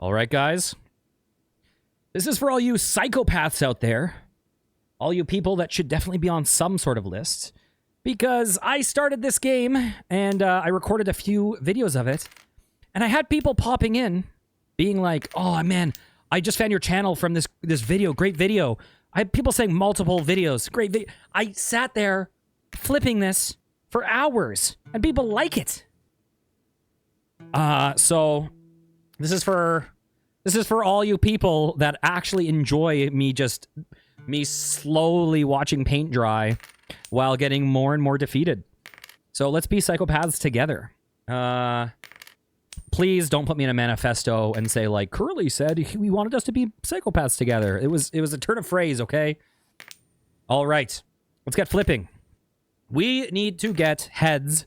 All right, guys. This is for all you psychopaths out there. All you people that should definitely be on some sort of list. Because I started this game, and I recorded a few videos of it. And I had people popping in, being like, oh, man, I just found your channel from this video. Great video. I had people saying multiple videos. Great video. I sat there flipping this for hours, and people like it. So this is for all you people that actually enjoy me slowly watching paint dry while getting more and more defeated. So let's be psychopaths together. Please don't put me in a manifesto and say, like, Curly said he wanted us to be psychopaths together. It was a turn of phrase, okay? All right. Let's get flipping. We need to get heads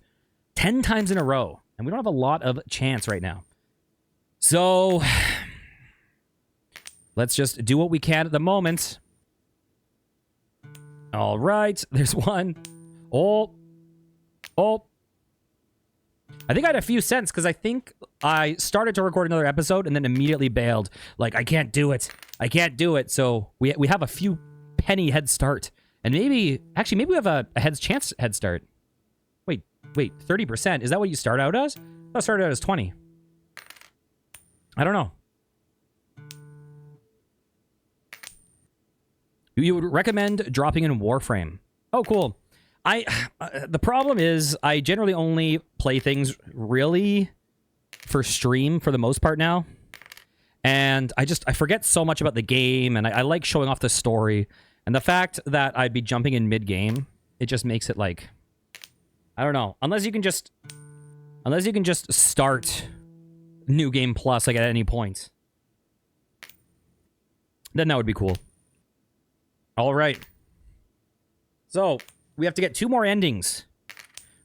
10 times in a row. And we don't have a lot of chance right now. So let's just do what we can at the moment. All right. There's one. Oh. I think I had a few cents because I think I started to record another episode and then immediately bailed. Like, I can't do it. I can't do it. So we have a few penny head start. And maybe we have a head start. Wait, 30%. Is that what you start out as? I started out as 20. I don't know. You would recommend dropping in Warframe. Oh, cool. The problem is I generally only play things really for stream for the most part now. And I forget so much about the game, and I like showing off the story. And the fact that I'd be jumping in mid-game, it just makes it like, I don't know. Unless you can just start New Game Plus like at any point. Then that would be cool. All right. So, we have to get 2 more endings.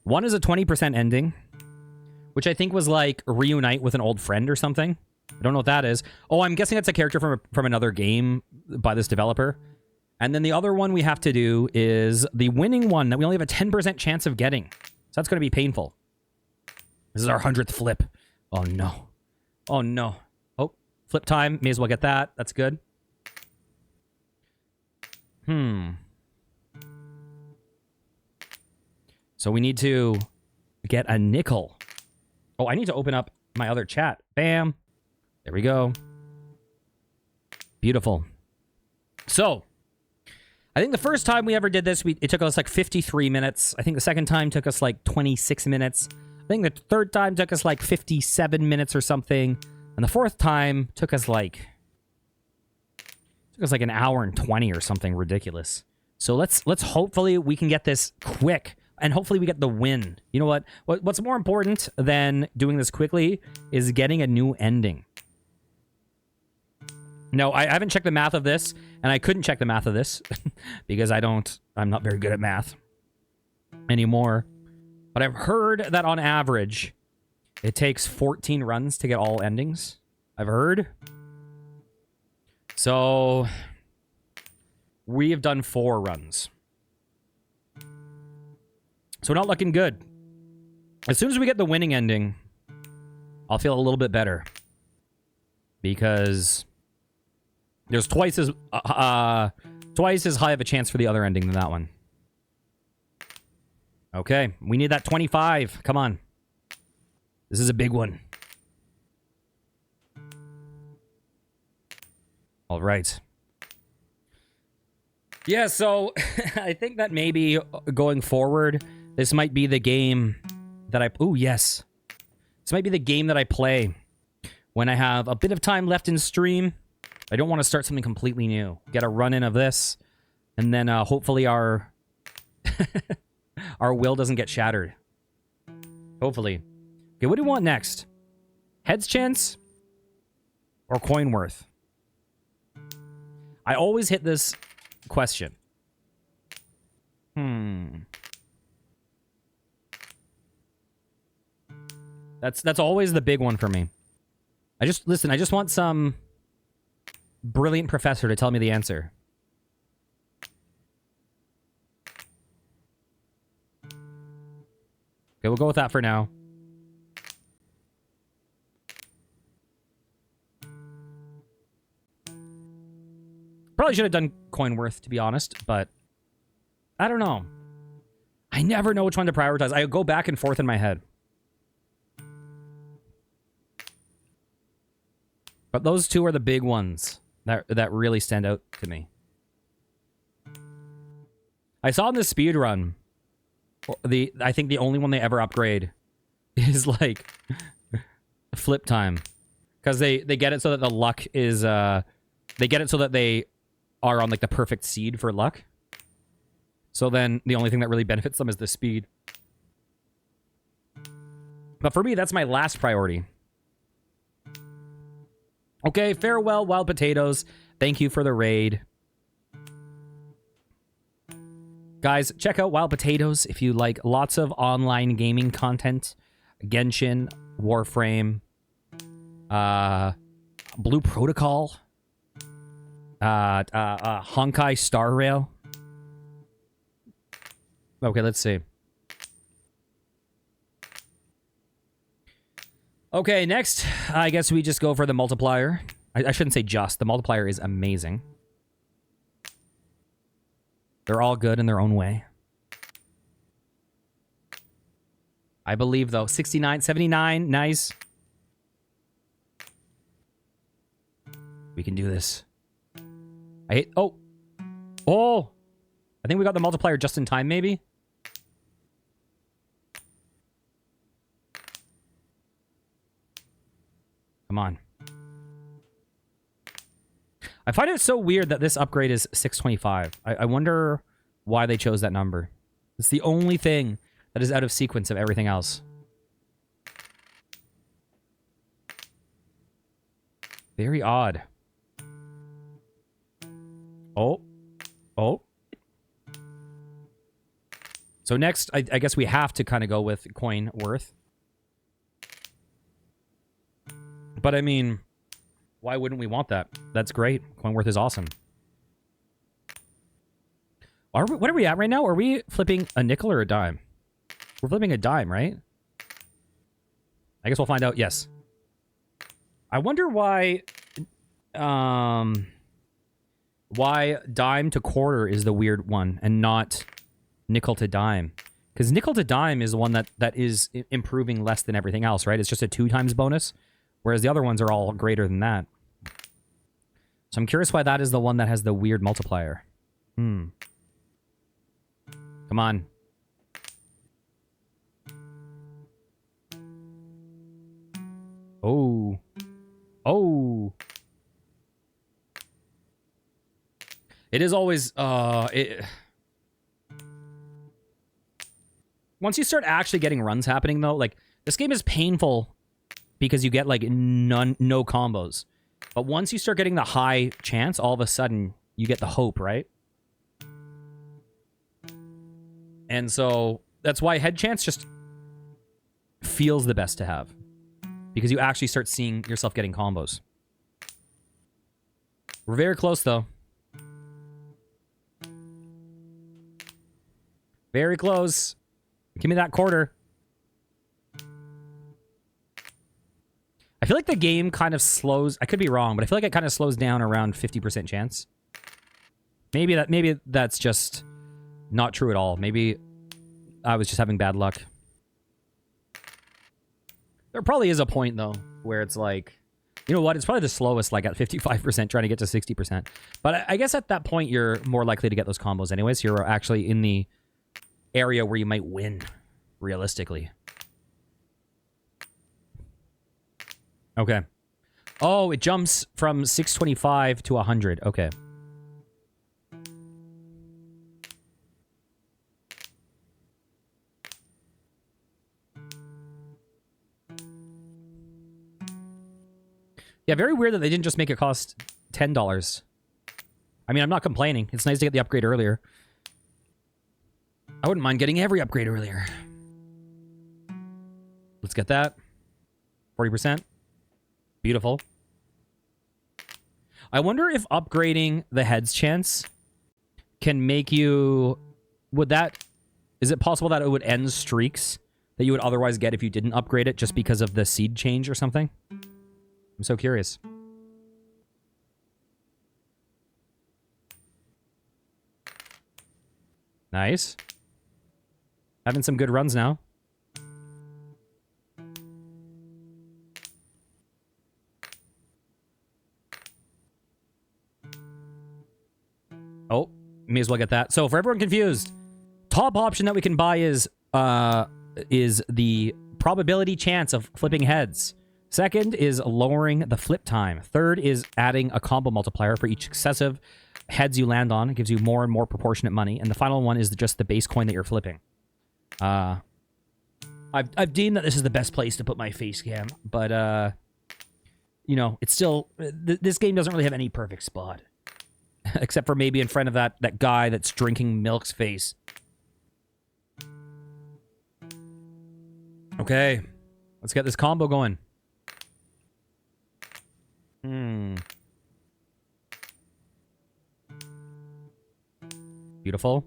One is a 20% ending, which I think was like reunite with an old friend or something. I don't know what that is. Oh, I'm guessing that's a character from another game by this developer. And then the other one we have to do is the winning one that we only have a 10% chance of getting. So that's going to be painful. This is our 100th flip. Oh, no. Oh, no. Oh, flip time. May as well get that. That's good. So we need to get a nickel. Oh, I need to open up my other chat. Bam. There we go. Beautiful. So, I think the first time we ever did this, it took us like 53 minutes. I think the second time took us like 26 minutes. I think the third time took us like 57 minutes or something. And the fourth time took us like an hour and 20 or something ridiculous. So let's hopefully we can get this quick. And hopefully we get the win. You know what? What's more important than doing this quickly is getting a new ending. No, I haven't checked the math of this, and I couldn't check the math of this because I'm not very good at math anymore. But I've heard that on average, it takes 14 runs to get all endings. I've heard. So we have done 4 runs. So we're not looking good. As soon as we get the winning ending, I'll feel a little bit better. Because there's twice as high of a chance for the other ending than that one. Okay, we need that 25. Come on. This is a big one. All right. Yeah, so I think that maybe going forward, this might be the game that I... Ooh, yes. This might be the game that I play when I have a bit of time left in stream. I don't want to start something completely new. Get a run-in of this, and then hopefully our will doesn't get shattered. Hopefully. Okay, what do we want next? Heads chance or coin worth? I always hit this question. That's always the big one for me. I just want some brilliant professor to tell me the answer. Okay, we'll go with that for now. Probably should have done coin worth, to be honest, but I don't know. I never know which one to prioritize. I go back and forth in my head. But those two are the big ones that really stand out to me. I saw in the speed run, I think the only one they ever upgrade is like flip time, because they get it so that the luck is they get it so that they are on like the perfect seed for luck. So then the only thing that really benefits them is the speed. But for me, that's my last priority. Okay, farewell, Wild Potatoes. Thank you for the raid. Guys, check out Wild Potatoes if you like lots of online gaming content. Genshin, Warframe, Blue Protocol, Honkai Star Rail. Okay, let's see. Okay, next, I guess we just go for the multiplier. I shouldn't say just. The multiplier is amazing. They're all good in their own way. I believe, though. 69, 79. Nice. We can do this. I hate... Oh. Oh. I think we got the multiplier just in time, maybe. Come on. I find it so weird that this upgrade is 625. I wonder why they chose that number. It's the only thing that is out of sequence of everything else. Very odd. Oh. Oh. So next, I guess we have to kind of go with coin worth. But I mean, why wouldn't we want that? That's great. Coin worth is awesome. What are we at right now? Are we flipping a nickel or a dime? We're flipping a dime, right? I guess we'll find out. Yes. I wonder why dime to quarter is the weird one and not nickel to dime. Because nickel to dime is the one that is improving less than everything else, right? It's just a 2 times bonus. Whereas the other ones are all greater than that. So I'm curious why that is the one that has the weird multiplier. Come on. Oh. Oh. It is always, once you start actually getting runs happening, though, like, this game is painful because you get, like, no combos. But once you start getting the high chance, all of a sudden, you get the hope, right? And so, that's why head chance just feels the best to have. Because you actually start seeing yourself getting combos. We're very close, though. Very close. Give me that quarter. I feel like the game kind of slows... I could be wrong, but I feel like it kind of slows down around 50% chance. Maybe that's just not true at all. Maybe I was just having bad luck. There probably is a point, though, where it's like... You know what? It's probably the slowest, like, at 55%, trying to get to 60%. But I guess at that point, you're more likely to get those combos anyways. You're actually in the area where you might win, realistically. Okay. Oh, it jumps from 625 to 100. Okay. Yeah, very weird that they didn't just make it cost $10. I mean, I'm not complaining. It's nice to get the upgrade earlier. I wouldn't mind getting every upgrade earlier. Let's get that. 40%. Beautiful. I wonder if upgrading the heads chance can make you... Is it possible that it would end streaks that you would otherwise get if you didn't upgrade it just because of the seed change or something? I'm so curious. Nice. Having some good runs now. Oh, may as well get that. So for everyone confused, top option that we can buy is the probability chance of flipping heads. Second is lowering the flip time. Third is adding a combo multiplier for each successive heads you land on. It gives you more and more proportionate money. And the final one is just the base coin that you're flipping. I've deemed that this is the best place to put my face cam, but you know, it's still this game doesn't really have any perfect spot. Except for maybe in front of that guy that's drinking milk's face. Okay. Let's get this combo going. Beautiful.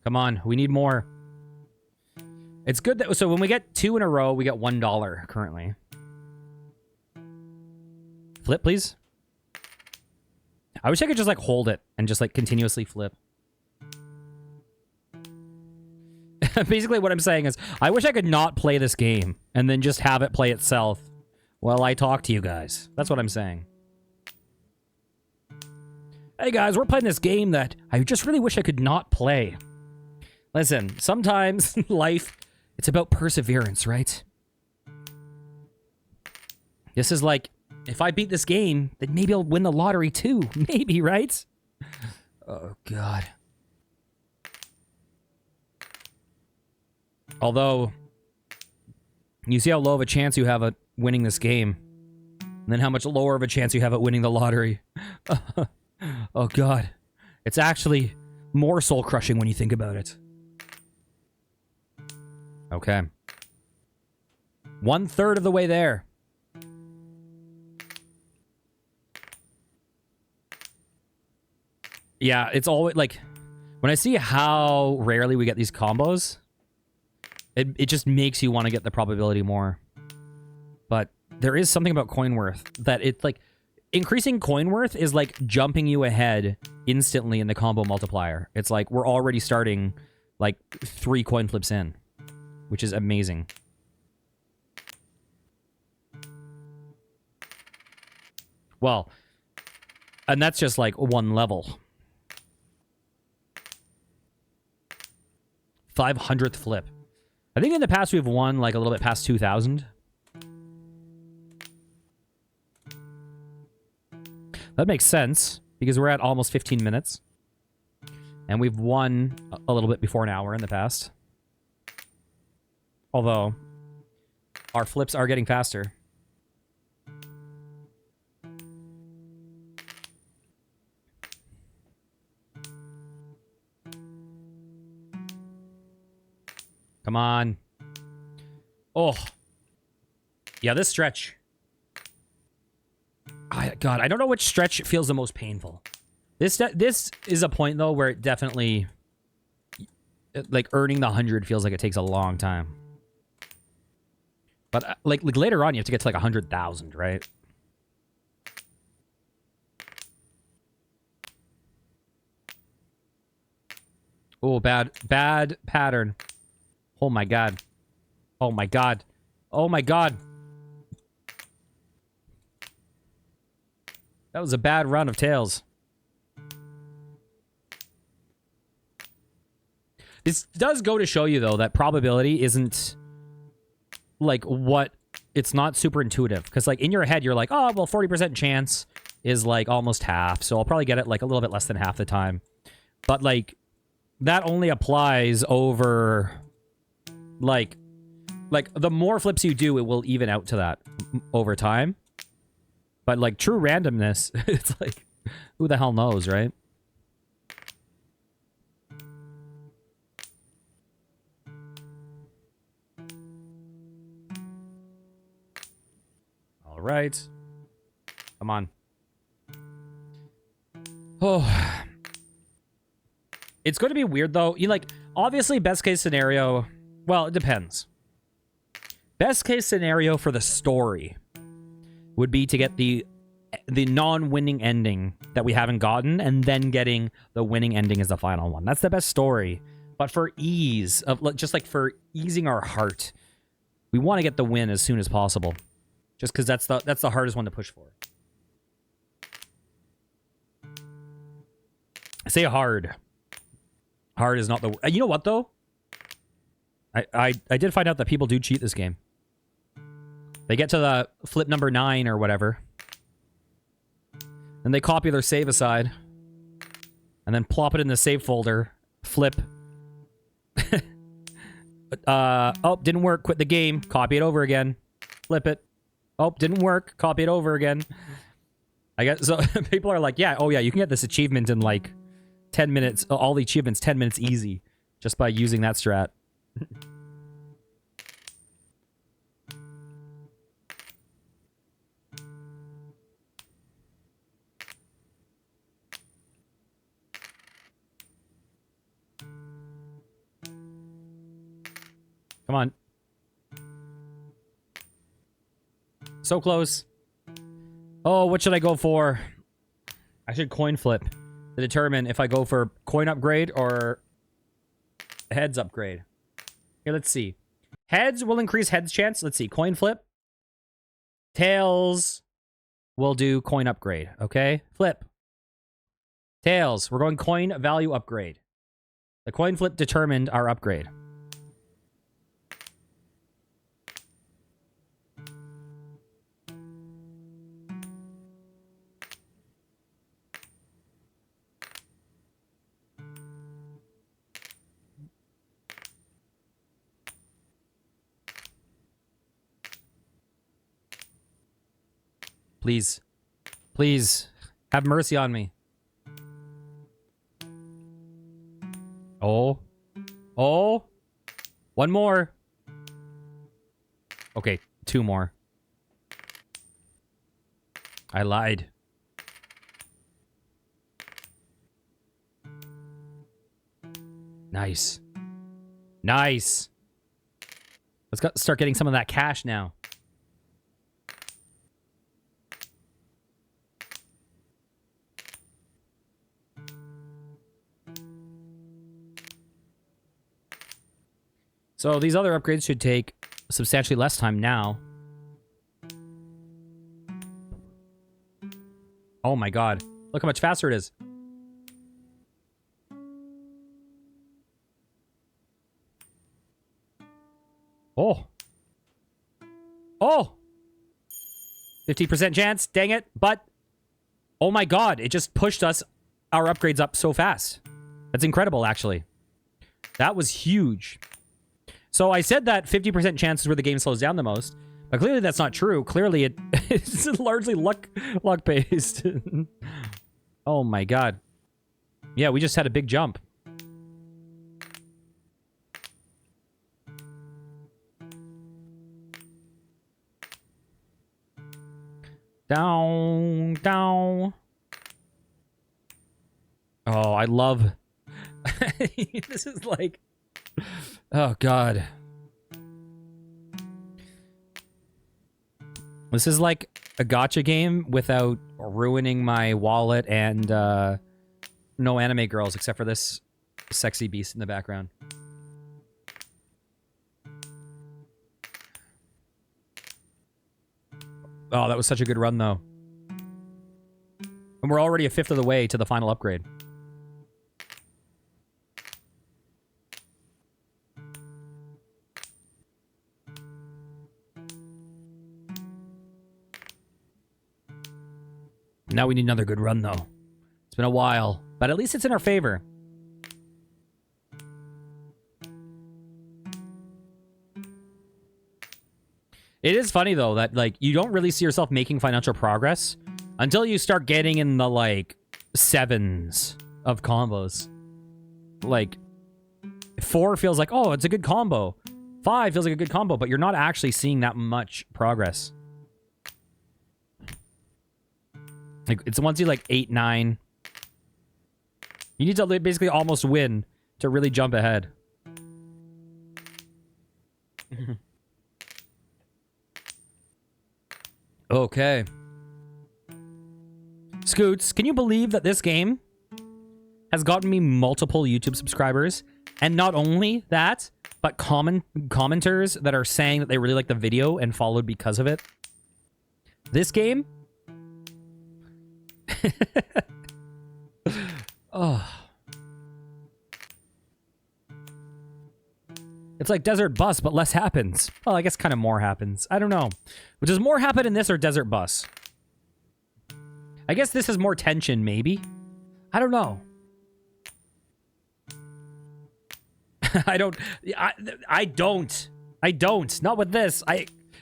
Come on, we need more. It's good that, so when we get 2 in a row, we get $1 currently. Flip, please. I wish I could just like hold it and just like continuously flip. Basically what I'm saying is, I wish I could not play this game and then just have it play itself while I talk to you guys. That's what I'm saying. Hey guys, we're playing this game that I just really wish I could not play. Listen, sometimes life, it's about perseverance, right? This is like, if I beat this game, then maybe I'll win the lottery too. Maybe, right? Oh, God. Although, you see how low of a chance you have at winning this game, and then how much lower of a chance you have at winning the lottery. Oh, God. It's actually more soul-crushing when you think about it. Okay. 1/3 of the way there. Yeah, it's always like when I see how rarely we get these combos, it just makes you want to get the probability more. But there is something about coin worth that it's like increasing coin worth is like jumping you ahead instantly in the combo multiplier. It's like we're already starting like 3 coin flips in, which is amazing. Well, and that's just like 1 level. 500th flip. I think in the past we've won like a little bit past 2,000. That makes sense because we're at almost 15 minutes. And we've won a little bit before an hour in the past. Although, our flips are getting faster. Come on. Oh. Yeah, this stretch. God, I don't know which stretch feels the most painful. This is a point, though, where it definitely... Like, earning the 100 feels like it takes a long time. But, like later on, you have to get to, like, 100,000, right? Oh, bad pattern. Oh my God. Oh my God. Oh my God. That was a bad run of tails. This does go to show you, though, that probability isn't, like, what... It's not super intuitive. Because, like, in your head, you're like, oh, well, 40% chance is, like, almost half. So I'll probably get it, like, a little bit less than half the time. But, like, that only applies over... Like, the more flips you do, it will even out to that over time. But, like, true randomness, it's like, who the hell knows, right? All right. Come on. Oh. It's going to be weird, though. You, like, obviously, best case scenario... Well, it depends. Best case scenario for the story would be to get the the non-winning ending that we haven't gotten, and then getting the winning ending as the final one. That's the best story. But for ease of, just like for easing our heart, we want to get the win as soon as possible, just because that's the hardest one to push for. I say hard. Hard is not the. You know what though? I did find out that people do cheat this game. They get to the flip number 9 or whatever, and they copy their save aside, and then plop it in the save folder. Flip. Oh, didn't work. Quit the game. Copy it over again. Flip it. Oh, didn't work. Copy it over again. I guess so. People are like, yeah, oh yeah, you can get this achievement in like 10 minutes. All the achievements 10 minutes easy, just by using that strat. Come on. So close. Oh, what should I go for? I should coin flip to determine if I go for coin upgrade or heads upgrade. Here, let's see. Heads will increase heads chance. Let's see. Coin flip. Tails will do coin upgrade. Okay? Flip. Tails. We're going coin value upgrade. The coin flip determined our upgrade. Please. Please. Have mercy on me. Oh. Oh. One more. Okay, 2 more. I lied. Nice. Nice. Let's start getting some of that cash now. So these other upgrades should take substantially less time now. Oh my god. Look how much faster it is. Oh. Oh! 50% chance. Dang it. But, oh my god. It just pushed us, our upgrades up so fast. That's incredible, actually. That was huge. So I said that 50% chance is where the game slows down the most, but clearly that's not true. Clearly it's largely luck-based. Oh my god. Yeah, we just had a big jump. Down, down. Oh, I love... This is like... Oh, God. This is like a gacha game without ruining my wallet and no anime girls except for this sexy beast in the background. Oh, that was such a good run, though. And we're already a fifth of the way to the final upgrade. Now we need another good run, though. It's been a while, but at least it's in our favor. It is funny, though, that, like, you don't really see yourself making financial progress until you start getting in the, like, 7s of combos. Like, 4 feels like, oh, it's a good combo. 5 feels like a good combo, but you're not actually seeing that much progress. Like, it's once you, like, 8, 9. You need to basically almost win to really jump ahead. Okay. Scoots, can you believe that this game has gotten me multiple YouTube subscribers? And not only that, but commenters that are saying that they really like the video and followed because of it. This game... oh. It's like Desert Bus, but less happens. Well, I guess kind of more happens. I don't know. But does more happen in this or Desert Bus? I guess this is more tension, maybe. I don't know. I don't. Not with this.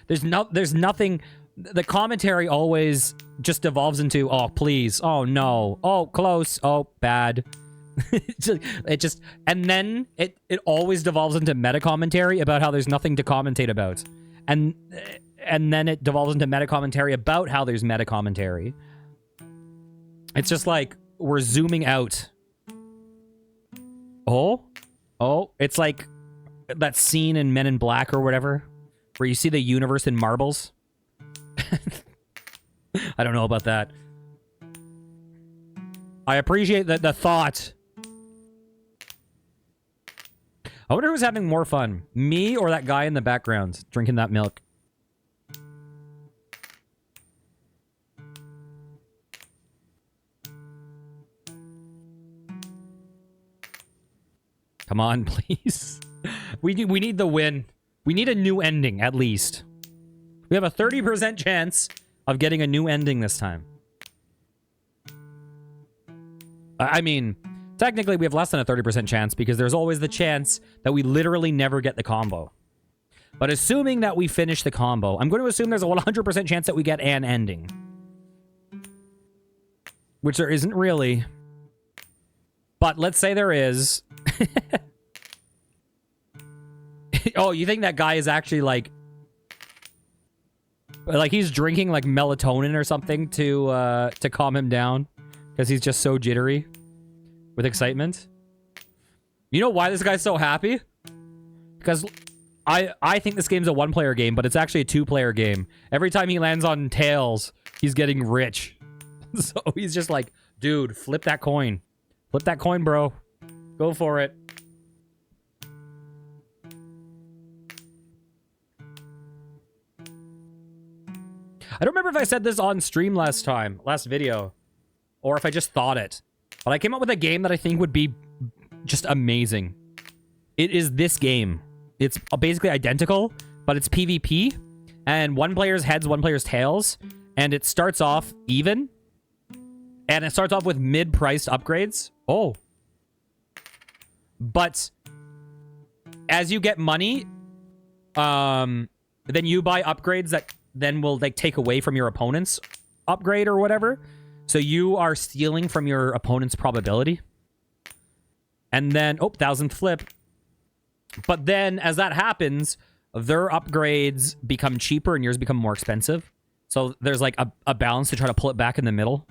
There's nothing. The commentary always just devolves into, oh, please. Oh, no. Oh, close. Oh, bad. And then it always devolves into meta commentary about how there's nothing to commentate about. And then it devolves into meta commentary about how there's meta commentary. It's just like we're zooming out. Oh, it's like that scene in Men in Black or whatever, where you see the universe in marbles. I don't know about that. I appreciate the thought. I wonder who's having more fun, me or that guy in the background drinking that milk. Come on, please. We need the win. We need a new ending, at least. We have a 30% chance of getting a new ending this time. I mean, technically we have less than a 30% chance because there's always the chance that we literally never get the combo. But assuming that we finish the combo, I'm going to assume there's a 100% chance that we get an ending. Which there isn't really. But let's say there is. Oh, you think that guy is actually like he's drinking like melatonin or something to calm him down because he's just so jittery with excitement? You know why this guy's so happy? Because I think this game's a one-player game, but it's actually a two-player game. Every time he lands on tails, he's getting rich. So he's just like, dude, flip that coin. Flip that coin, bro. Go for it. I don't remember if I said this on stream last video, or if I just thought it. But I came up with a game that I think would be just amazing. It is this game. It's basically identical, but it's PvP, and one player's heads, one player's tails, and it starts off even, and it starts off with mid-priced upgrades. Oh. But as you get money, then you buy upgrades that then will like take away from your opponent's upgrade or whatever. So you are stealing from your opponent's probability. And then, 1000th flip. But then as that happens, their upgrades become cheaper and yours become more expensive. So there's like a balance to try to pull it back in the middle.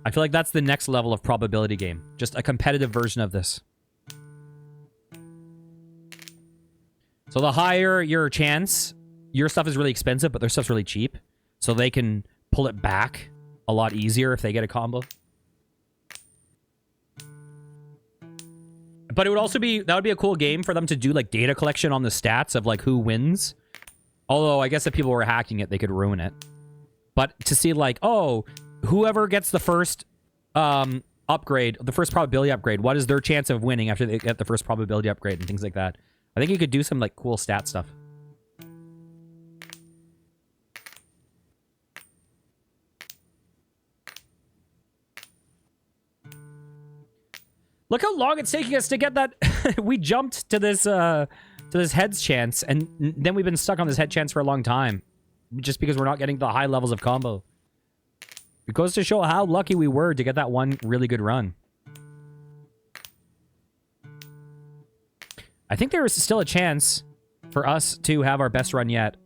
I feel like that's the next level of probability game. Just a competitive version of this. So the higher your chance, your stuff is really expensive, but their stuff's really cheap. So they can pull it back a lot easier if they get a combo. But it would also be, that would be a cool game for them to do like data collection on the stats of like who wins. Although I guess if people were hacking it, they could ruin it. But to see like, oh, whoever gets the first upgrade, the first probability upgrade, what is their chance of winning after they get the first probability upgrade and things like that. I think you could do some like cool stat stuff. Look how long it's taking us to get that. We jumped to this heads chance, and then we've been stuck on this head chance for a long time, just because we're not getting the high levels of combo. It goes to show how lucky we were to get that one really good run. I think there is still a chance for us to have our best run yet.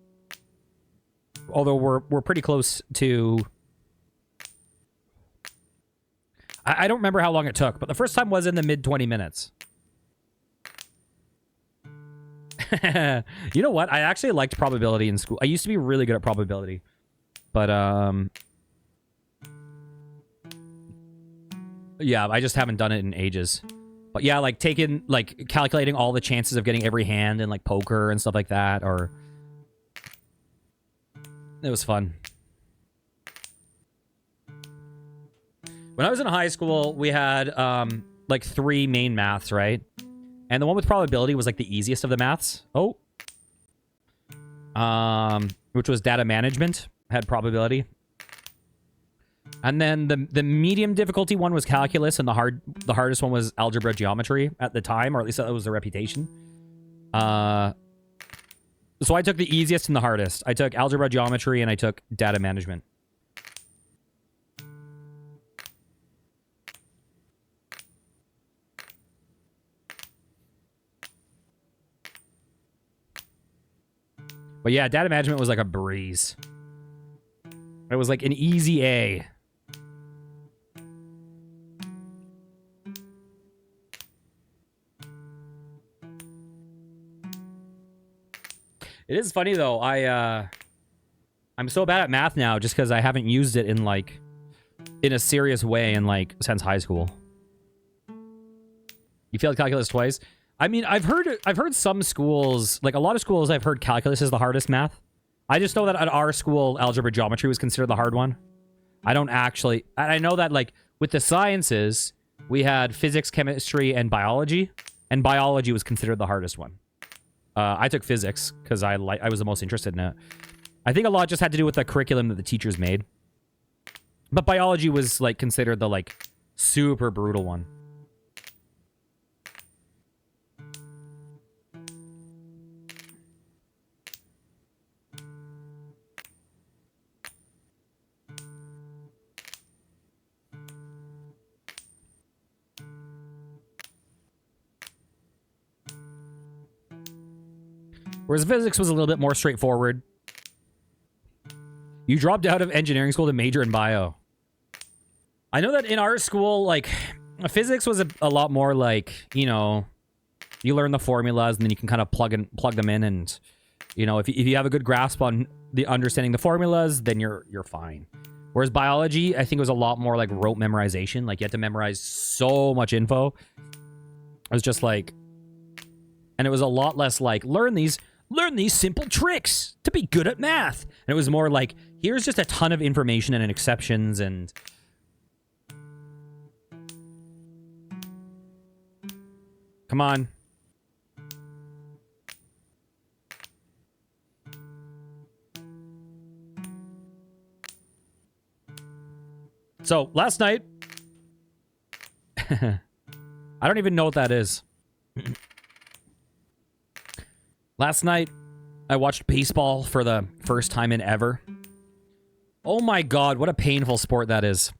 Although we're pretty close to... I don't remember how long it took, but the first time was in the mid 20 minutes. You know what? I actually liked probability in school. I used to be really good at probability. But Yeah, I just haven't done it in ages. But yeah, like calculating all the chances of getting every hand in like poker and stuff like that, or it was fun. When I was in high school, we had like 3 main maths, right? And the one with probability was like the easiest of the maths. Oh. Which was data management, had probability. And then the medium difficulty one was calculus, and the hardest one was algebra geometry at the time, or at least that was the reputation. So I took the easiest and the hardest. I took algebra geometry and I took data management. But yeah, data management was like a breeze. It was like an easy A. It is funny though. I'm so bad at math now just because I haven't used it in a serious way in like since high school. You failed calculus twice. I mean, I've heard some schools, like a lot of schools, I've heard calculus is the hardest math. I just know that at our school, algebra geometry was considered the hard one. I don't actually. I know that like with the sciences, we had physics, chemistry, and biology was considered the hardest one. I took physics because I was the most interested in it. I think a lot just had to do with the curriculum that the teachers made. But biology was like considered the like super brutal one. Whereas physics was a little bit more straightforward. You dropped out of engineering school to major in bio. I know that in our school, like, physics was a lot more like, you know, you learn the formulas and then you can kind of plug them in, and, you know, if you have a good grasp on the understanding the formulas, then you're fine. Whereas biology, I think it was a lot more like rote memorization. Like, you had to memorize so much info. It was just like, and it was a lot less like, learn these simple tricks to be good at math. And it was more like, here's just a ton of information and exceptions and... Come on. So, last night... I don't even know what that is. Last night, I watched baseball for the first time in ever. Oh my god, what a painful sport that is.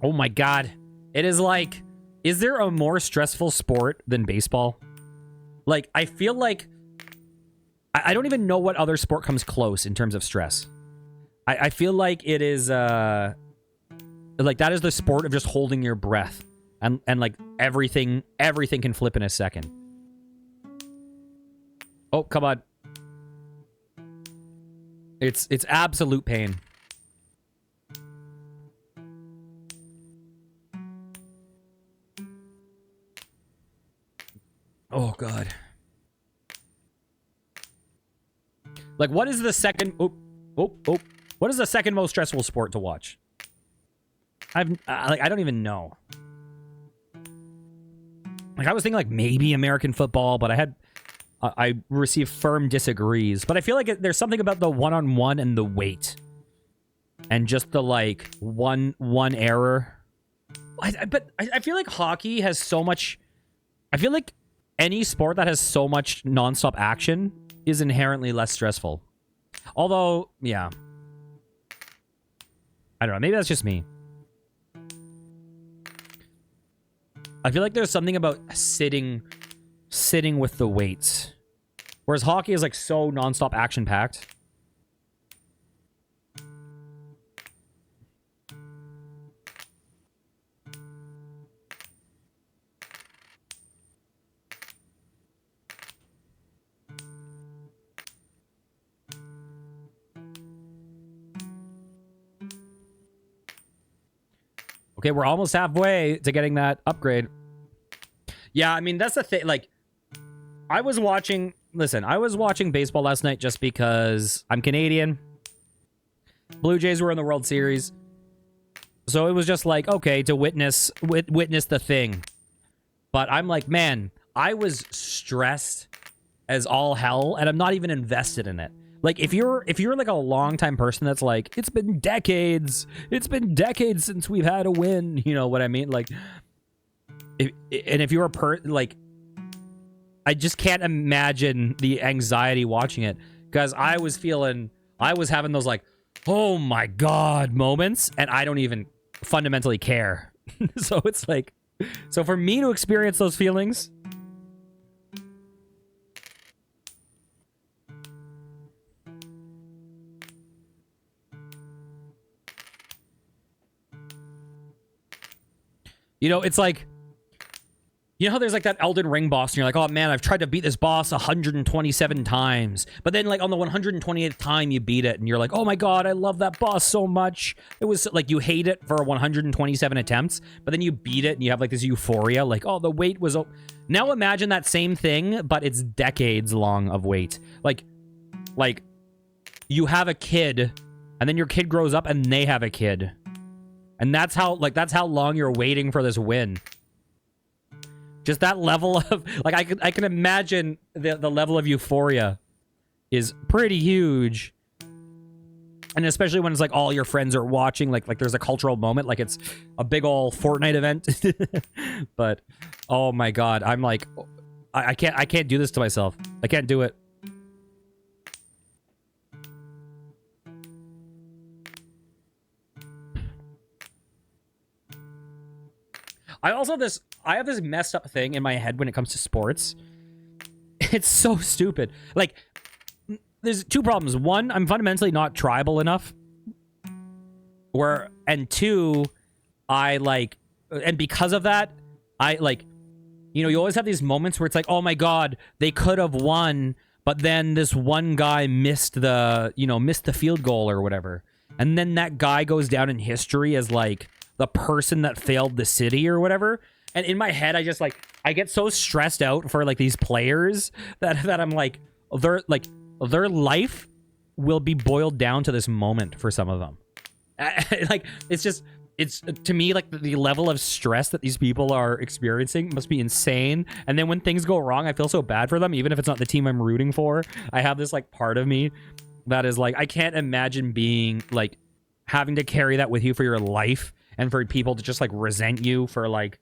Oh my god. It is like... Is there a more stressful sport than baseball? Like, I feel like... I don't even know what other sport comes close in terms of stress. I feel like it is... like, that is the sport of just holding your breath. And like, everything can flip in a second. Oh, come on. It's absolute pain. Oh, God. Like, what is the second... What is the second most stressful sport to watch? I don't even know. Like, I was thinking, like, maybe American football, but I received firm disagrees. But I feel like there's something about the one-on-one and the weight. And just the, like, one error. But I feel like hockey has so much... I feel like any sport that has so much nonstop action is inherently less stressful. Although, yeah. I don't know. Maybe that's just me. I feel like there's something about sitting with the weights. Whereas hockey is like so nonstop action-packed. Okay, we're almost halfway to getting that upgrade. Yeah, I mean, that's the thing. Like, I was watching baseball last night just because I'm Canadian. Blue Jays were in the World Series. So it was just like, okay, to witness the thing. But I'm like, man, I was stressed as all hell, and I'm not even invested in it. Like, if you're like a longtime person that's like, it's been decades since we've had a win, you know what I mean? Like, if you're like, I just can't imagine the anxiety watching it, because I was having those like, oh my god moments, and I don't even fundamentally care. So it's like, so for me to experience those feelings, you know, it's like, you know how there's like that Elden Ring boss and you're like, oh man, I've tried to beat this boss 127 times. But then like on the 128th time you beat it and you're like, oh my god, I love that boss so much. It was like, you hate it for 127 attempts, but then you beat it and you have like this euphoria, like, oh, the wait was... Now imagine that same thing, but it's decades long of wait. Like you have a kid and then your kid grows up and they have a kid. And that's how long you're waiting for this win. Just that level of, like, I can imagine the level of euphoria is pretty huge. And especially when it's like all your friends are watching, like there's a cultural moment, like it's a big old Fortnite event. But oh my god, I'm like, I can't do this to myself. I can't do it. I have this messed up thing in my head when it comes to sports. It's so stupid. Like, there's two problems. One, I'm fundamentally not tribal enough. And two, and because of that, I like, you know, you always have these moments where it's like, oh my god, they could have won, but then this one guy missed the field goal or whatever. And then that guy goes down in history as like the person that failed the city or whatever. And in my head, I get so stressed out for like these players that I'm like, their life will be boiled down to this moment for some of them. Like, it's to me, like, the level of stress that these people are experiencing must be insane. And then when things go wrong, I feel so bad for them, even if it's not the team I'm rooting for. I have this like part of me that is like, I can't imagine being like having to carry that with you for your life, and for people to just like resent you for like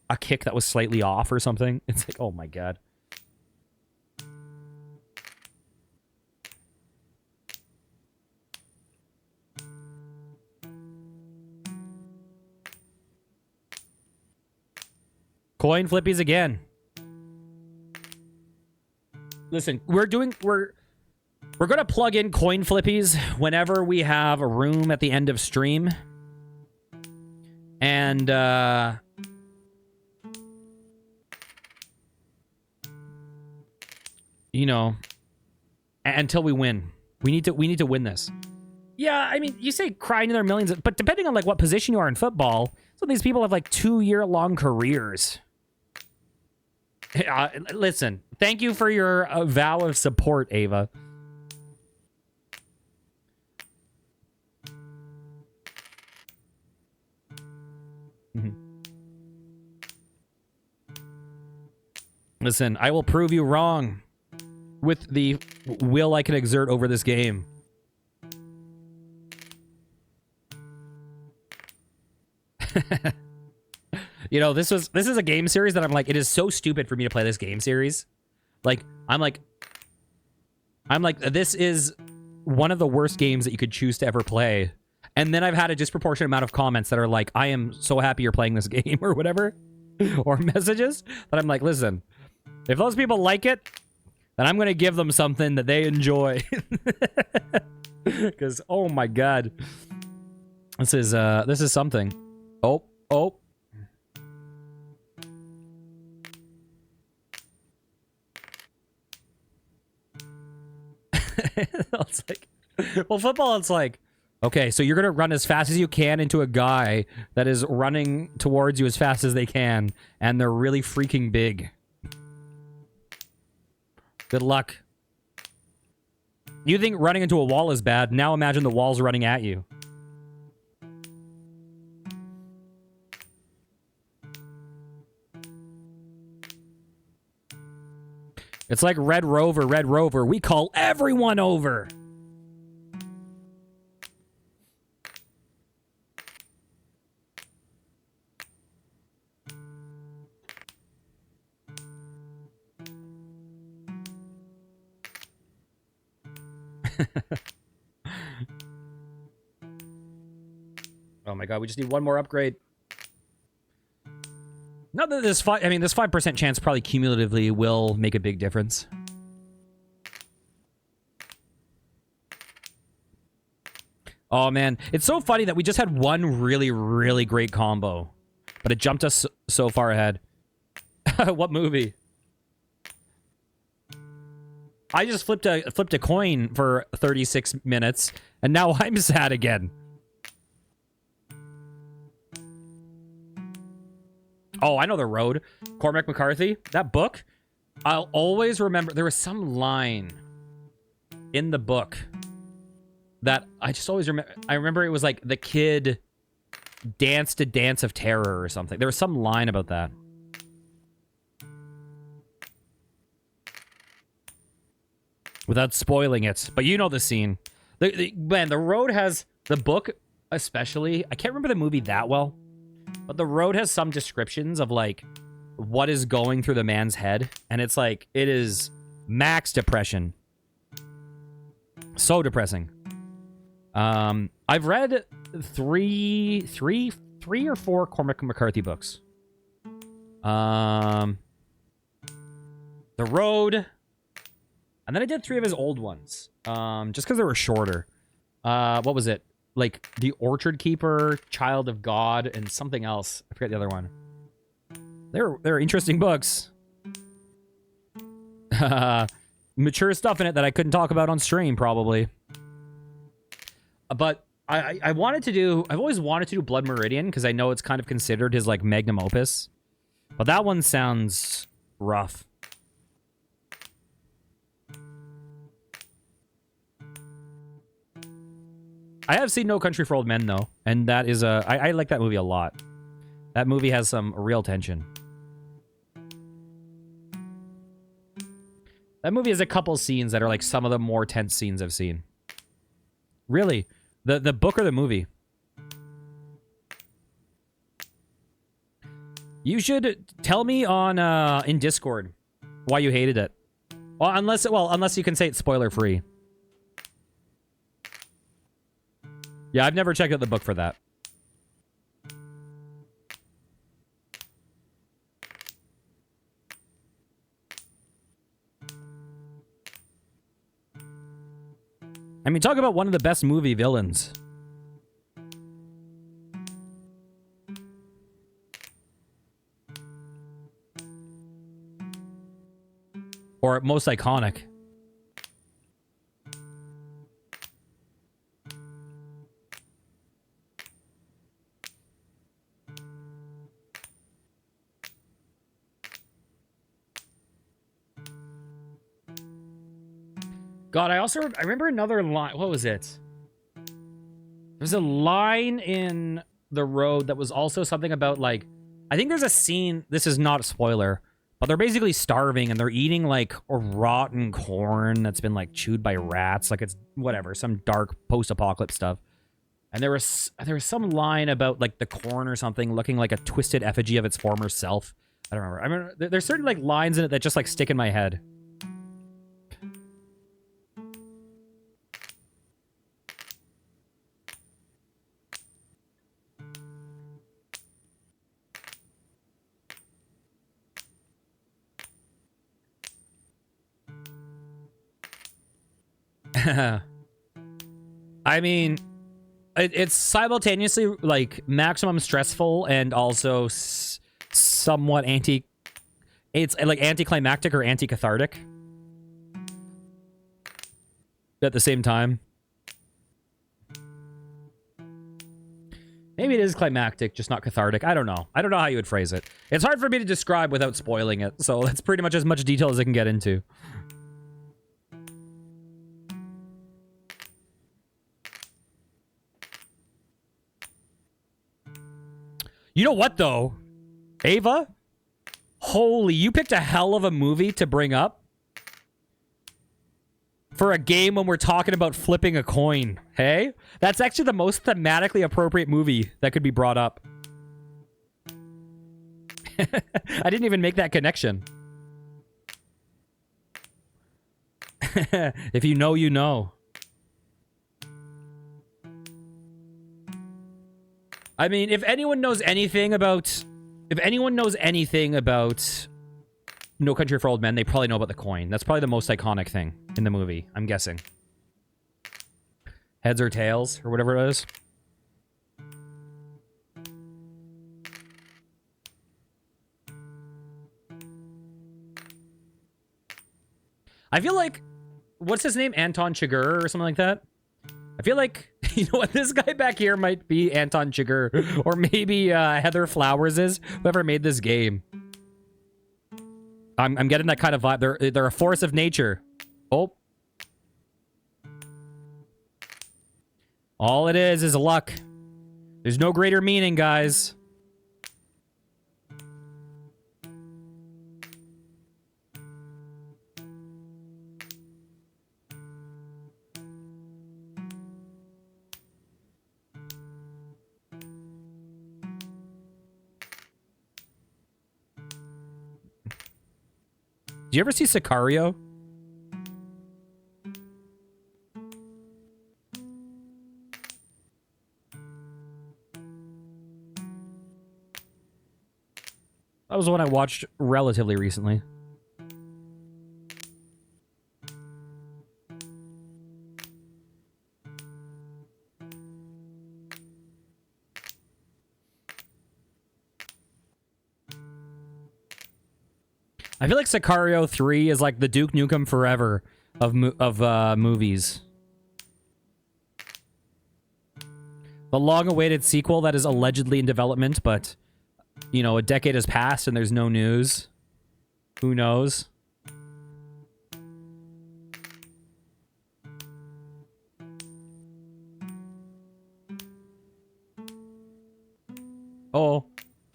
a kick that was slightly off or something. It's like, oh my god. Coin flippies again. Listen, we're gonna plug in coin flippies whenever we have a room at the end of stream. And you know, until we win. We need to win this. Yeah, I mean, you say crying in their millions, but depending on like what position you are in football, some of these people have like 2-year-long careers. Listen, thank you for your vow of support, Ava. Listen, I will prove you wrong with the will I can exert over this game. You know, this is a game series that I'm like, it is so stupid for me to play this game series. Like, I'm like, this is one of the worst games that you could choose to ever play. And then I've had a disproportionate amount of comments that are like, I am so happy you're playing this game or whatever. Or messages that I'm like, listen, if those people like it, then I'm going to give them something that they enjoy. Because, oh my god. This is something. Oh. It's like, well, football, it's like, Okay, so you're gonna run as fast as you can into a guy that is running towards you as fast as they can, and they're really freaking big. Good luck. You think running into a wall is bad? Now imagine the walls running at you. It's like Red Rover, Red Rover. We call everyone over. Oh my god, we just need one more upgrade. Not that this this 5% chance probably cumulatively will make a big difference. Oh man, it's so funny that we just had one really, really great combo, but it jumped us so far ahead. What movie? I just flipped a coin for 36 minutes, and now I'm sad again. Oh, I know The Road. Cormac McCarthy. That book, I'll always remember. There was some line in the book that I just always remember. I remember it was like the kid danced a dance of terror or something. There was some line about that. Without spoiling it. But you know the scene. Man, The Road has... The book, especially... I can't remember the movie that well. But The Road has some descriptions of, like, what is going through the man's head. And it's like, it is max depression. So depressing. I've read three or four Cormac McCarthy books. The Road... And then I did 3 of his old ones. Just because they were shorter. What was it? Like, The Orchard Keeper, Child of God, and something else. I forget the other one. They're interesting books. Mature stuff in it that I couldn't talk about on stream, probably. But I wanted to do... I've always wanted to do Blood Meridian, because I know it's kind of considered his, like, magnum opus. But that one sounds rough. I have seen No Country for Old Men, though, and that is I like that movie a lot. That movie has some real tension. That movie has a couple scenes that are like some of the more tense scenes I've seen. Really? The book or the movie? You should tell me on in Discord why you hated it. Well, unless you can say it's spoiler free. Yeah, I've never checked out the book for that. I mean, talk about one of the best movie villains. Or most iconic. God, I remember another line. What was it? There's a line in The Road that was also something about, like, I think there's a scene, this is not a spoiler, but they're basically starving and they're eating, like, a rotten corn that's been, like, chewed by rats. Like, it's whatever, some dark post-apocalypse stuff. And there was some line about, like, the corn or something looking like a twisted effigy of its former self. I don't remember. I remember there's certain, like, lines in it that just, like, stick in my head. I mean, it's simultaneously, like, maximum stressful and also somewhat it's like anticlimactic or anti-cathartic at the same time. Maybe it is climactic, just not cathartic. I don't know. I don't know how you would phrase it. It's hard for me to describe without spoiling it, so that's pretty much as much detail as I can get into. You know what, though? Ava? Holy, you picked a hell of a movie to bring up for a game when we're talking about flipping a coin. Hey? That's actually the most thematically appropriate movie that could be brought up. I didn't even make that connection. If you know, you know. I mean, if anyone knows anything about... If anyone knows anything about No Country for Old Men, they probably know about the coin. That's probably the most iconic thing in the movie, I'm guessing. Heads or tails, or whatever it is. I feel like... What's his name? Anton Chigurh or something like that? I feel like... You know what? This guy back here might be Anton Chigurh. Or maybe Heather Flowers is. Whoever made this game. I'm getting that kind of vibe. They're a force of nature. Oh. All it is luck. There's no greater meaning, guys. Do you ever see Sicario? That was one I watched relatively recently. I feel like Sicario 3 is like the Duke Nukem Forever of movies. The long-awaited sequel that is allegedly in development, but, you know, a decade has passed and there's no news. Who knows? Oh.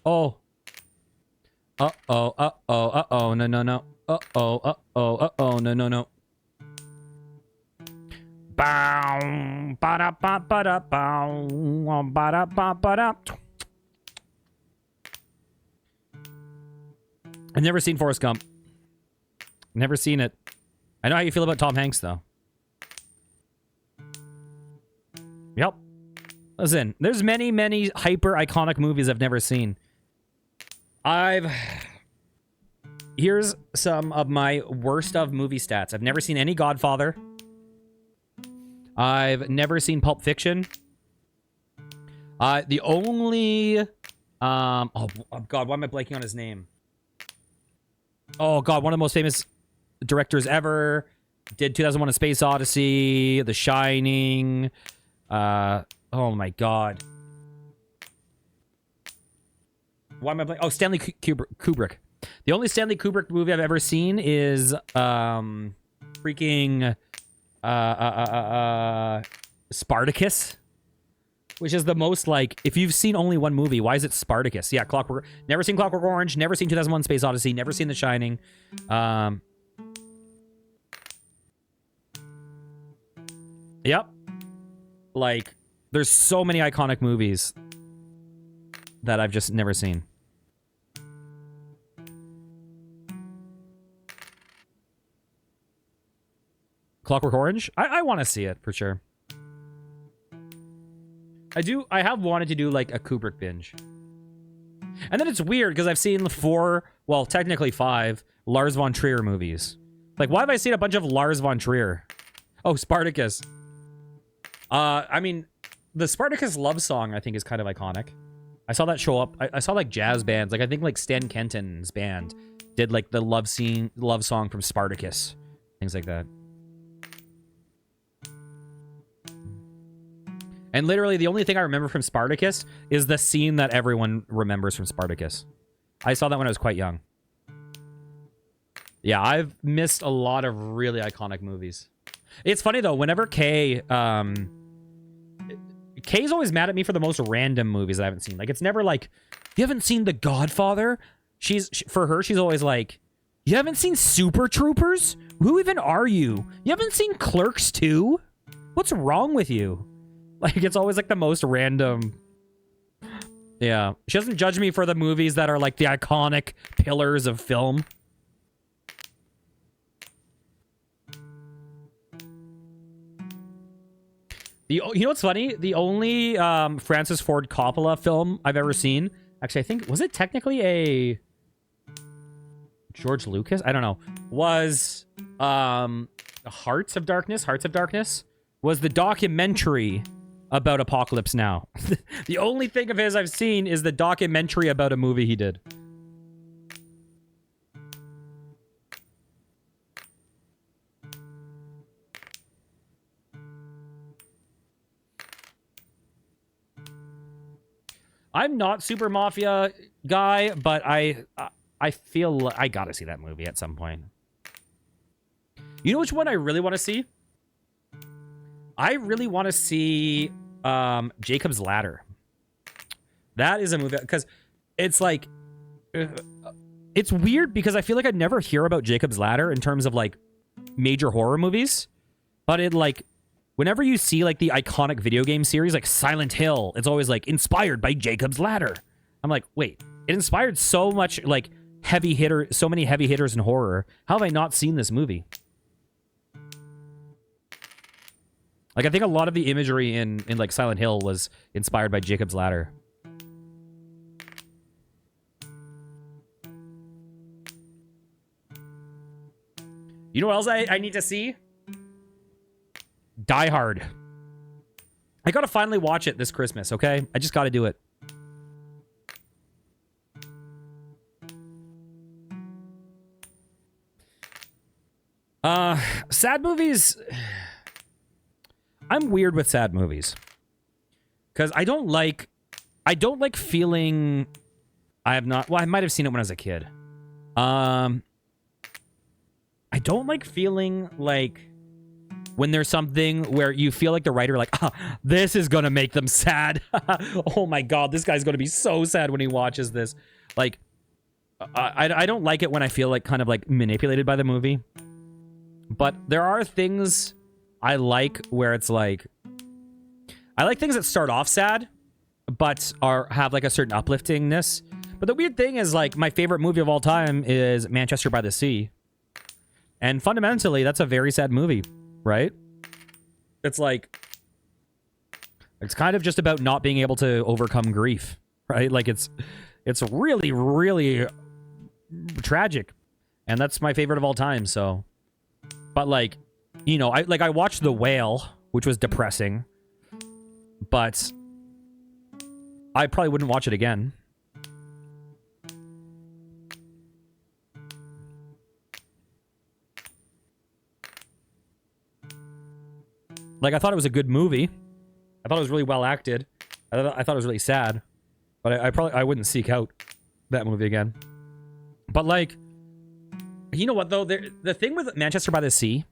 Oh. Uh-oh, uh-oh, uh-oh, no, no, no. Uh-oh, uh-oh, uh-oh, no, no, no. Bow, ba-da-ba-ba-da, bow, ba-da-ba-ba-da. I've never seen Forrest Gump. Never seen it. I know how you feel about Tom Hanks, though. Yep. Listen, there's many, many hyper-iconic movies I've never seen. Here's some of my worst of movie stats. I've never seen any Godfather. I've never seen Pulp Fiction. The only... oh, God, why am I blanking on his name? Oh, God, one of the most famous directors ever. Did 2001: A Space Odyssey, The Shining. Oh, my God. Why am I blanking? Oh, Stanley Kubrick. The only Stanley Kubrick movie I've ever seen is freaking Spartacus, which is the most like, if you've seen only one movie, why is it Spartacus? Yeah, never seen Clockwork Orange, never seen 2001: Space Odyssey, never seen The Shining. Yep. Like, there's so many iconic movies that I've just never seen. Clockwork Orange? I want to see it, for sure. I have wanted to do, like, a Kubrick binge. And then it's weird, because I've seen 4, well, technically 5, Lars von Trier movies. Like, why have I seen a bunch of Lars von Trier? Oh, Spartacus. I mean, the Spartacus love song, I think, is kind of iconic. I saw that show up. I saw, like, jazz bands. Like, I think, like, Stan Kenton's band did, like, the love song from Spartacus. Things like that. And literally the only thing I remember from Spartacus is the scene that everyone remembers from Spartacus. I saw that when I was quite young. Yeah, I've missed a lot of really iconic movies. It's funny though, whenever Kay's always mad at me for the most random movies I haven't seen. Like, it's never like, you haven't seen The Godfather? For her, she's always like, you haven't seen Super Troopers? Who even are you? You haven't seen Clerks 2? What's wrong with you? Like, it's always like the most random. Yeah. She doesn't judge me for the movies that are like the iconic pillars of film. You know what's funny? The only Francis Ford Coppola film I've ever seen, actually, I think, was it technically a George Lucas? I don't know. Was Hearts of Darkness was the documentary about Apocalypse Now. The only thing of his I've seen is the documentary about a movie he did. I'm not super mafia guy, but I feel like I gotta see that movie at some point. You know which one I really want to see? I really want to see Jacob's Ladder. That is a movie because it's like it's weird because I feel like I never hear about Jacob's Ladder in terms of like major horror movies, but it like whenever you see like the iconic video game series like Silent Hill, it's always like inspired by Jacob's Ladder. I'm like, wait, it inspired so much like so many heavy hitters in horror. How have I not seen this movie? Like, I think a lot of the imagery in like Silent Hill was inspired by Jacob's Ladder. You know what else I need to see? Die Hard. I gotta finally watch it this Christmas, okay? I just gotta do it. Sad movies. I'm weird with sad movies. Because I don't like feeling I might have seen it when I was a kid. I don't like feeling like when there's something where you feel like the writer like, this is gonna make them sad. Oh my god, this guy's gonna be so sad when he watches this. Like, I don't like it when I feel like kind of like manipulated by the movie. But there are things I like where it's like, I like things that start off sad, but have like a certain upliftingness. But the weird thing is like my favorite movie of all time is Manchester by the Sea. And fundamentally, that's a very sad movie, right? It's like, it's kind of just about not being able to overcome grief, right? Like it's really, really tragic. And that's my favorite of all time, so. But like, you know, I watched The Whale, which was depressing, but I probably wouldn't watch it again. Like, I thought it was a good movie. I thought it was really well acted. I thought it was really sad, but I wouldn't seek out that movie again. But like, you know what though? The thing with Manchester by the Sea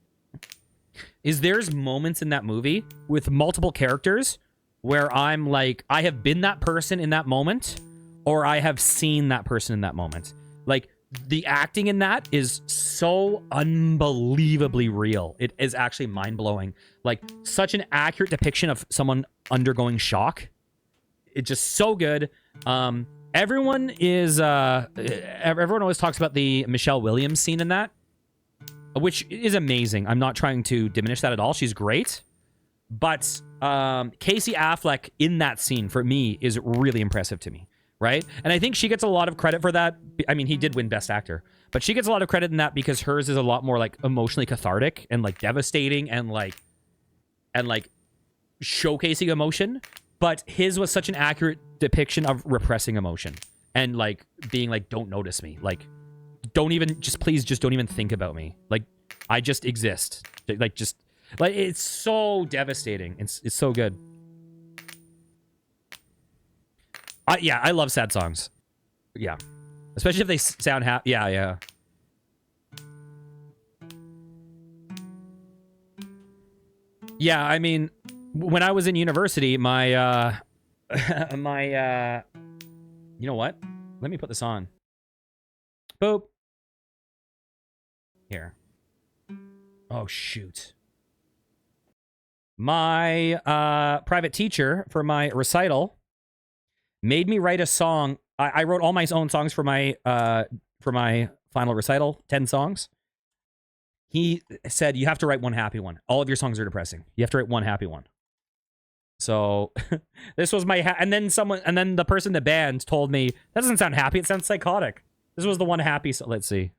is there's moments in that movie with multiple characters where I'm like, I have been that person in that moment, or I have seen that person in that moment. Like, the acting in that is so unbelievably real. It is actually mind-blowing. Like, such an accurate depiction of someone undergoing shock. It's just so good. Everyone always talks about the Michelle Williams scene in that, which is amazing. I'm not trying to diminish that at all. She's great. But Casey Affleck in that scene, for me, is really impressive to me, right? And I think she gets a lot of credit for that. I mean, he did win Best Actor. But she gets a lot of credit in that because hers is a lot more, like, emotionally cathartic and, like, devastating and showcasing emotion. But his was such an accurate depiction of repressing emotion and, like, being like, don't notice me. Like, please don't even think about me. Like, I just exist. Like, it's so devastating. It's so good. Yeah, I love sad songs. Yeah. Especially if they sound happy. Yeah, yeah. Yeah, I mean, when I was in university, my, you know what? Let me put this on. Boop. Here. Oh, shoot. My private teacher for my recital made me write a song. I wrote all my own songs for my final recital, 10 songs. He said, you have to write one happy one. All of your songs are depressing. You have to write one happy one. So this was my and then the person in the band told me, that doesn't sound happy, it sounds psychotic. This was the one happy, so let's see.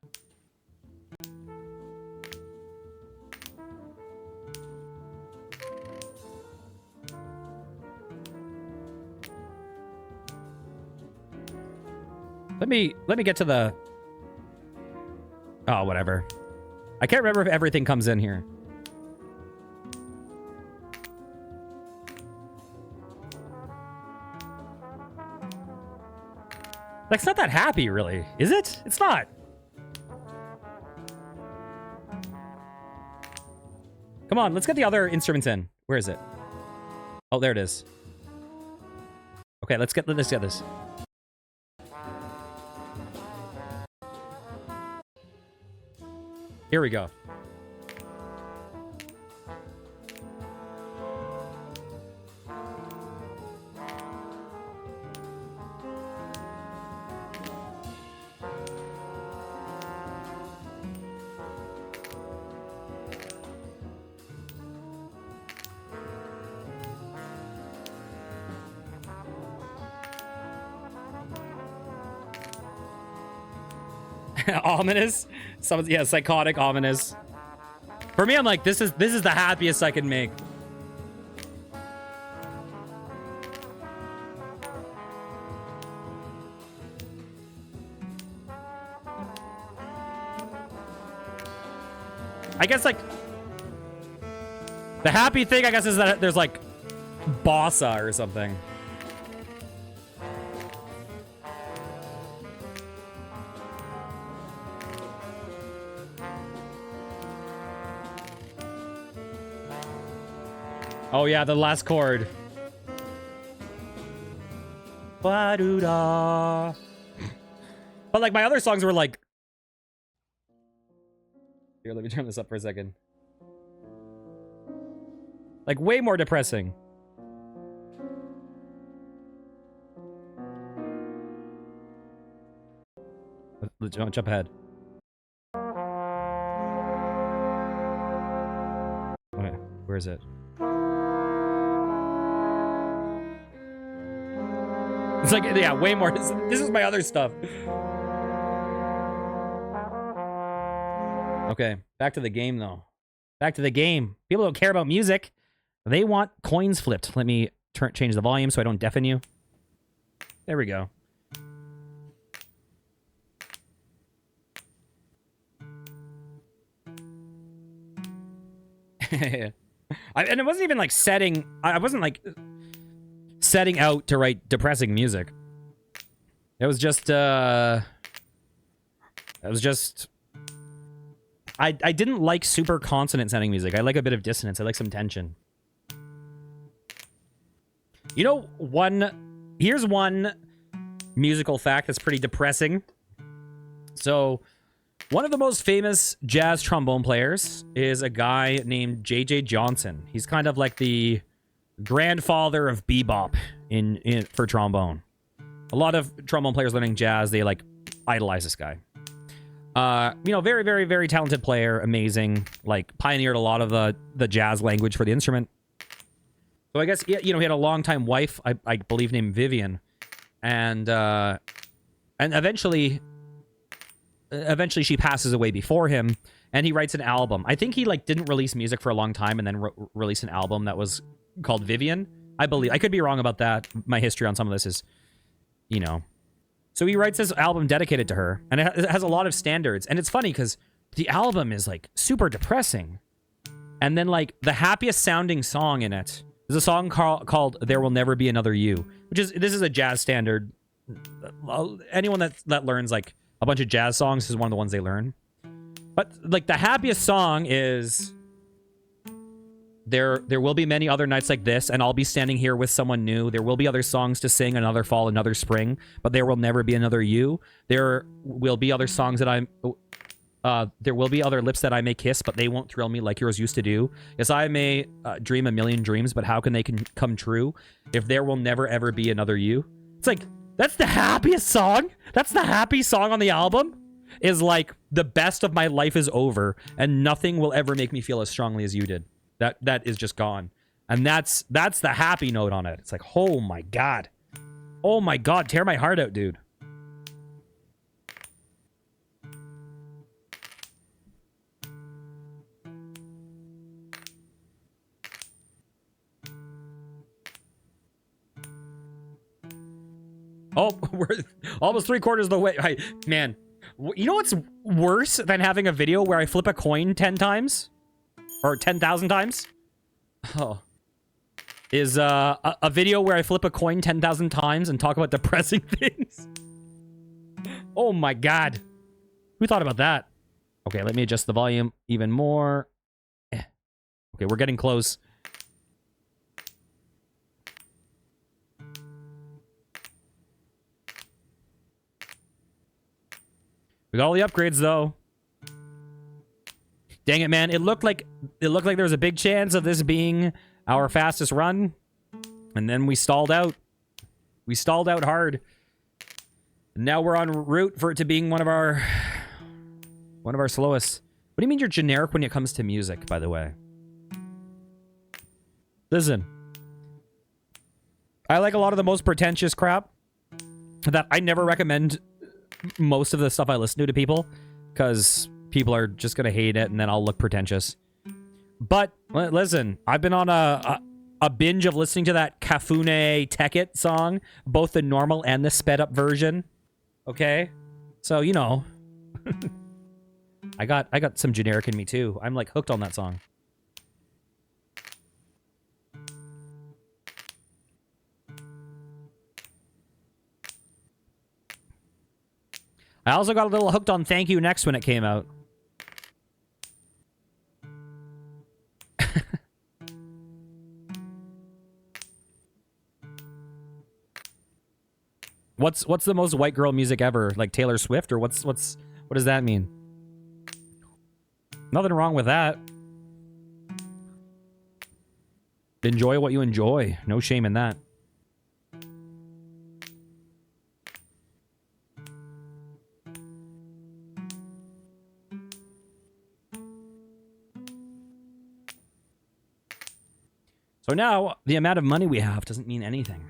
Let me get to the... Oh, whatever. I can't remember if everything comes in here. Like, it's not that happy, really. Is it? It's not. Come on, let's get the other instruments in. Where is it? Oh, there it is. Okay, let's get this. Here we go. Ominous. Yeah, psychotic, ominous. For me, I'm like, this is the happiest I can make. I guess, like, the happy thing, I guess, is that there's, like, bossa or something. Oh, yeah, the last chord. Ba-doo-da. But, like, my other songs were, like... Here, let me turn this up for a second. Like, way more depressing. Let's jump ahead. Okay, where is it? It's like, yeah, way more. This is my other stuff. Okay, back to the game, though. Back to the game. People don't care about music. They want coins flipped. Let me change the volume so I don't deafen you. There we go. And it wasn't even like setting... I wasn't like... setting out to write depressing music. It was just I didn't like super consonant sounding music. I like a bit of dissonance. I like some tension. You know, here's one musical fact that's pretty depressing. So, one of the most famous jazz trombone players is a guy named J.J. Johnson. He's kind of like the grandfather of bebop for trombone. A lot of trombone players learning jazz, they like idolize this guy. You know, very, very, very talented player, amazing, like pioneered a lot of the jazz language for the instrument. So I guess, you know, he had a longtime wife, I believe, named Vivian, and eventually she passes away before him, and he writes an album. I think he like didn't release music for a long time, and then released an album that was called Vivian, I believe. I could be wrong about that. My history on some of this is, you know. So he writes this album dedicated to her, and it has a lot of standards. And it's funny because the album is like super depressing. And then like the happiest sounding song in it There's a song called "There Will Never Be Another You," this is a jazz standard. Anyone that learns like a bunch of jazz songs, this is one of the ones they learn. But like the happiest song is there will be many other nights like this, and I'll be standing here with someone new. There will be other songs to sing, another fall, another spring, but there will never be another you. There will be other songs that there will be other lips that I may kiss, but they won't thrill me like yours used to do. Yes, I may dream a million dreams, but how can they come true if there will never ever be another you? It's like, that's the happiest song. That's the happy song on the album. Is like, the best of my life is over, and nothing will ever make me feel as strongly as you did. That is just gone. And that's the happy note on it. It's like, oh my God. Oh my God, tear my heart out, dude. Oh, we're almost 3/4 of the way. Man, you know what's worse than having a video where I flip a coin 10 times? Or 10,000 times? Oh. Is a video where I flip a coin 10,000 times and talk about depressing things. Oh my God. Who thought about that? Okay, let me adjust the volume even more. Okay, we're getting close. We got all the upgrades though. Dang it, man. It looked like there was a big chance of this being our fastest run. And then we stalled out. We stalled out hard. Now we're en route for it to being one of our slowest. What do you mean you're generic when it comes to music, by the way? Listen. I like a lot of the most pretentious crap that I never recommend most of the stuff I listen to people, because people are just going to hate it and then I'll look pretentious. But listen, I've been on a binge of listening to that Kafune Take It song, both the normal and the sped up version. Okay? So, you know, I got some generic in me too. I'm like hooked on that song. I also got a little hooked on Thank You Next when it came out. What's the most white girl music ever? Like Taylor Swift, or what does that mean? Nothing wrong with that. Enjoy what you enjoy. No shame in that. So now, the amount of money we have doesn't mean anything.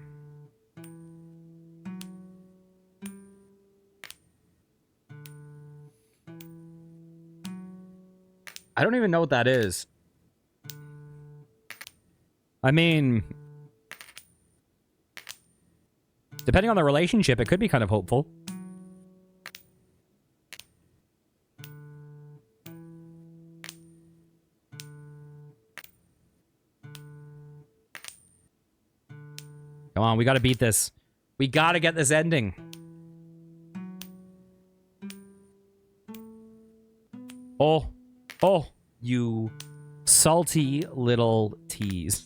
I don't even know what that is. I mean, depending on the relationship, it could be kind of hopeful. Come on, we gotta beat this. We gotta get this ending. Oh, you salty little tease.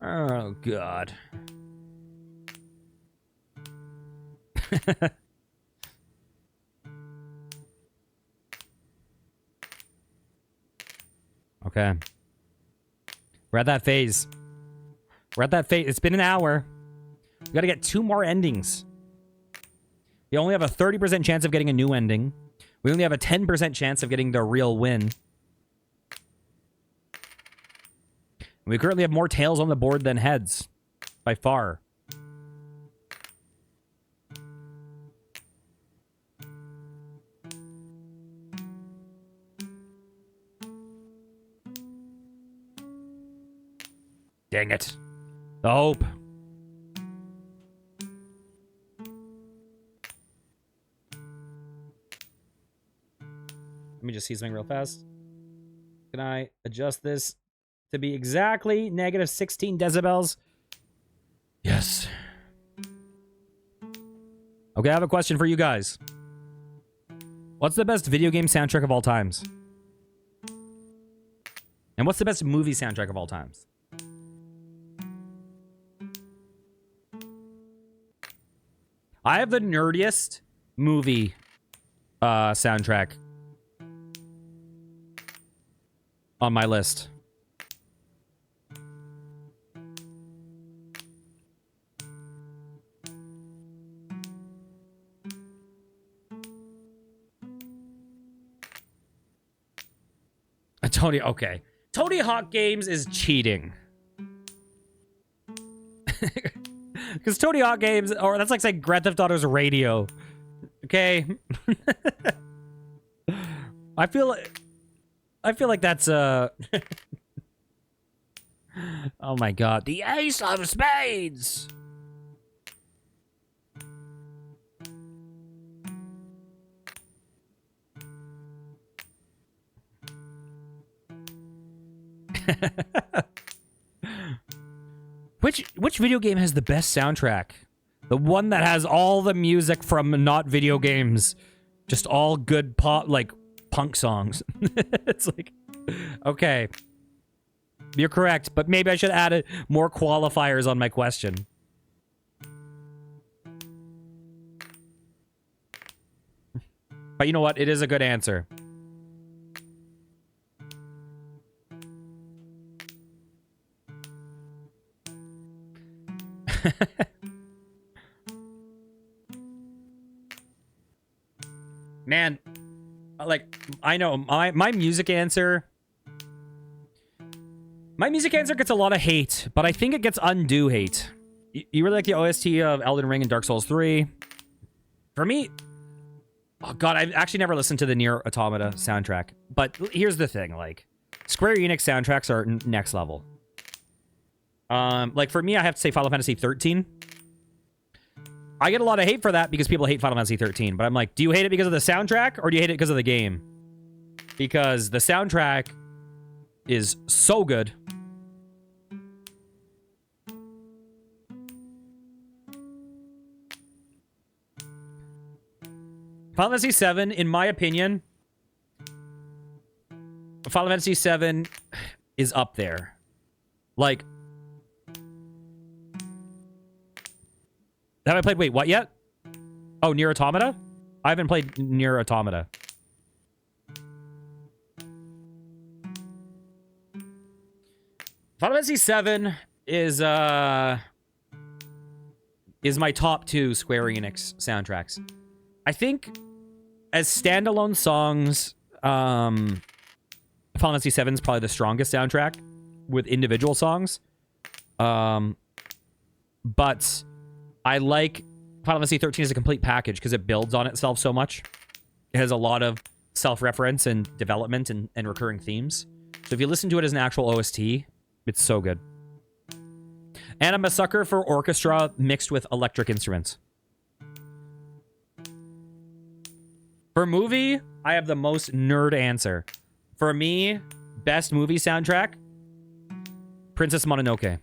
Oh, God. Okay. We're at that phase. It's been an hour. We gotta get 2 more endings. We only have a 30% chance of getting a new ending. We only have a 10% chance of getting the real win. We currently have more tails on the board than heads. By far. Dang it. The hope. Let me just see something real fast. Can I adjust this to be exactly negative 16 decibels? Yes. Okay, I have a question for you guys. What's the best video game soundtrack of all times? And what's the best movie soundtrack of all times? I have the nerdiest movie soundtrack on my list. Tony, okay. Tony Hawk Games is cheating. Because Tony Hawk Games, or that's like saying Grand Theft Auto's radio. Okay. I feel like that's oh my god. The Ace of Spades. Which video game has the best soundtrack? The one that has all the music from not video games. Just all good pop, like, punk songs. It's like, okay. You're correct, but maybe I should add more qualifiers on my question. But you know what? It is a good answer. Man, like, I know my music answer. My music answer gets a lot of hate, but I think it gets undue hate. You really like the OST of Elden Ring and Dark Souls 3? For me, oh god, I've actually never listened to the Nier Automata soundtrack. But here's the thing, like, Square Enix soundtracks are next level. Like, for me, I have to say Final Fantasy 13. I get a lot of hate for that because people hate Final Fantasy 13. But I'm like, do you hate it because of the soundtrack or do you hate it because of the game? Because the soundtrack is so good. Final Fantasy 7, in my opinion, Final Fantasy 7 is up there. Like, have I played, wait, what yet? Oh, Nier Automata? I haven't played Nier Automata. Final Fantasy 7 is my top 2 Square Enix soundtracks. I think as standalone songs, Final Fantasy 7 is probably the strongest soundtrack with individual songs. But I like Final Fantasy 13 as a complete package because it builds on itself so much. It has a lot of self-reference and development and recurring themes. So if you listen to it as an actual OST, it's so good. And I'm a sucker for orchestra mixed with electric instruments. For movie, I have the most nerd answer. For me, best movie soundtrack, Princess Mononoke.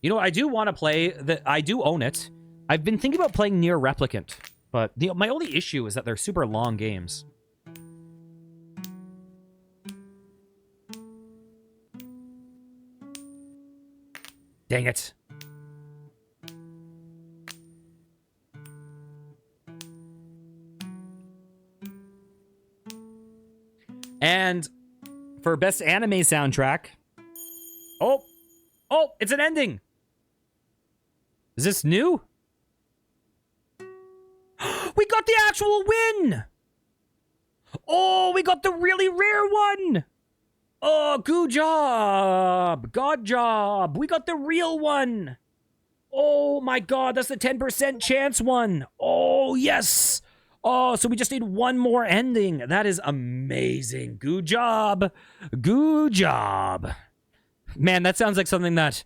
You know, I do want to play I do own it. I've been thinking about playing Nier Replicant, but my only issue is that they're super long games. Dang it. And for best anime soundtrack, oh, it's an ending. Is this new? We got the actual win. Oh, we got the really rare one. Oh, good job. God job. We got the real one. Oh my god, that's the 10% chance one. Oh, yes. Oh, so we just need one more ending. That is amazing. Good job. Good job. Man, that sounds like something that...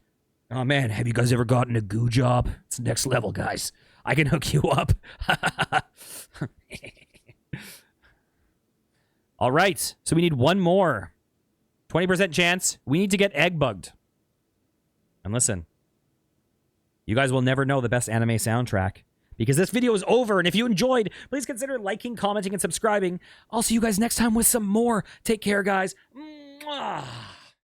Oh, man, have you guys ever gotten a goo job? It's next level, guys. I can hook you up. All right. So we need one more. 20% chance. We need to get egg bugged. And listen, you guys will never know the best anime soundtrack because this video is over. And if you enjoyed, please consider liking, commenting, and subscribing. I'll see you guys next time with some more. Take care, guys. Mwah.